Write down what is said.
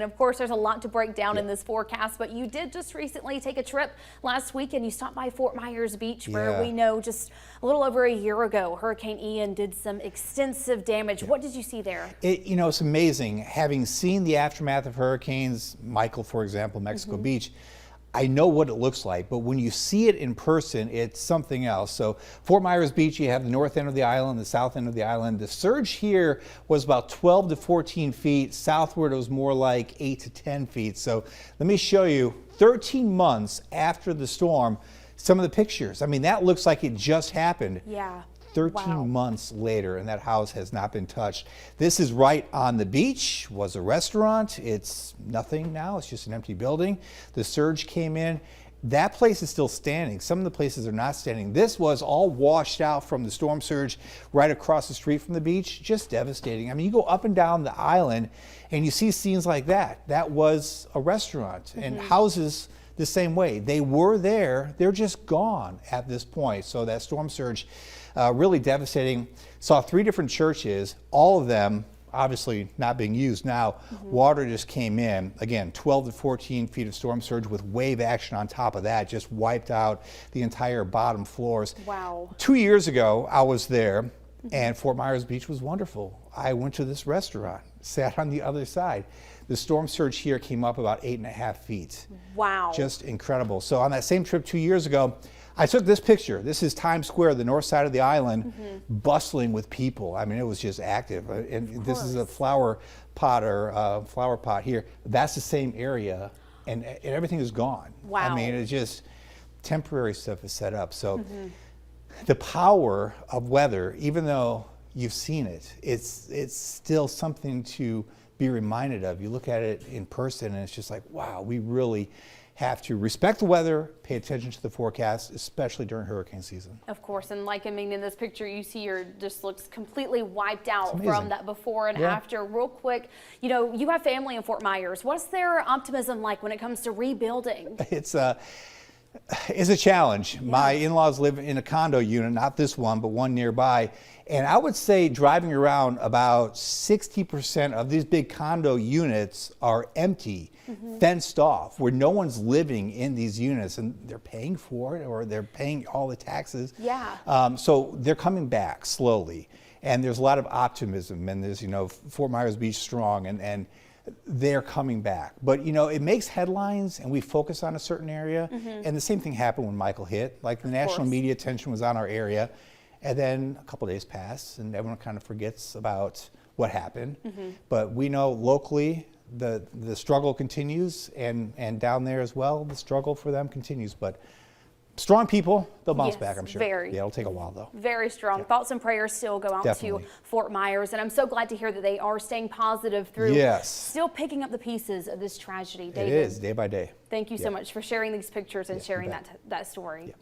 And of course, there's a lot to break down in this forecast, but you did just recently take a trip last week and you stopped by Fort Myers Beach, where we know just a little over a year ago, Hurricane Ian did some extensive damage. What did you see there? It's amazing. Having seen the aftermath of hurricanes, Michael, for example, Mexico Beach, I know what it looks like, but when you see it in person, it's something else. So Fort Myers Beach, you have the north end of the island, the south end of the island. The surge here was about 12 to 14 feet. Southward, it was more like 8 to 10 feet. So let me show you 13 months after the storm, some of the pictures. I mean, that looks like it just happened. Yeah. 13 months later, and that house has not been touched. This is right on the beach, was a restaurant. It's nothing now, it's just an empty building. The surge came in. That place is still standing. Some of the places are not standing. This was all washed out from the storm surge right across the street from the beach. Just devastating. I mean, you go up and down the island and you see scenes like that. That was a restaurant, and houses the same way. They were there, they're just gone at this point. So that storm surge, really devastating. Saw 3 different churches, all of them obviously not being used now. Water just came in. Again, 12 to 14 feet of storm surge with wave action on top of that, just wiped out the entire bottom floors. Wow. 2 years ago, I was there, and Fort Myers Beach was wonderful. I went to this restaurant, sat on the other side. The storm surge here came up about 8.5 feet. Wow. Just incredible. So on that same trip 2 years ago, I took this picture. This is Times Square, the north side of the island, bustling with people. I mean, it was just active. And this is a flower pot here. That's the same area, and everything is gone. Wow. I mean, it's just temporary stuff is set up. So the power of weather, even though you've seen it, it's still something to be reminded of. You look at it in person and it's just like, wow, we really have to respect the weather, pay attention to the forecast, especially during hurricane season. Of course, and like, I mean, in this picture you see, just looks completely wiped out from that before and after. Real quick, you know, you have family in Fort Myers. What's their optimism like when it comes to rebuilding? It's a challenge. My in-laws live in a condo unit, not this one, but one nearby. And I would say driving around, about 60% of these big condo units are empty, fenced off, where no one's living in these units, and they're paying for it, or they're paying all the taxes. Yeah. So they're coming back slowly. And there's a lot of optimism, and there's, you know, Fort Myers Beach strong, and they're coming back. But, you know, it makes headlines and we focus on a certain area. And the same thing happened when Michael hit. Like, the national media attention was on our area. And then a couple days pass and everyone kind of forgets about what happened. But we know locally the struggle continues, and down there as well, the struggle for them continues. But strong people, they'll bounce back, I'm sure. Yeah, it'll take a while though. Very strong. Thoughts and prayers still go out to Fort Myers, and I'm so glad to hear that they are staying positive through still picking up the pieces of this tragedy. David, it is, day by day. Thank you so much for sharing these pictures and sharing that story.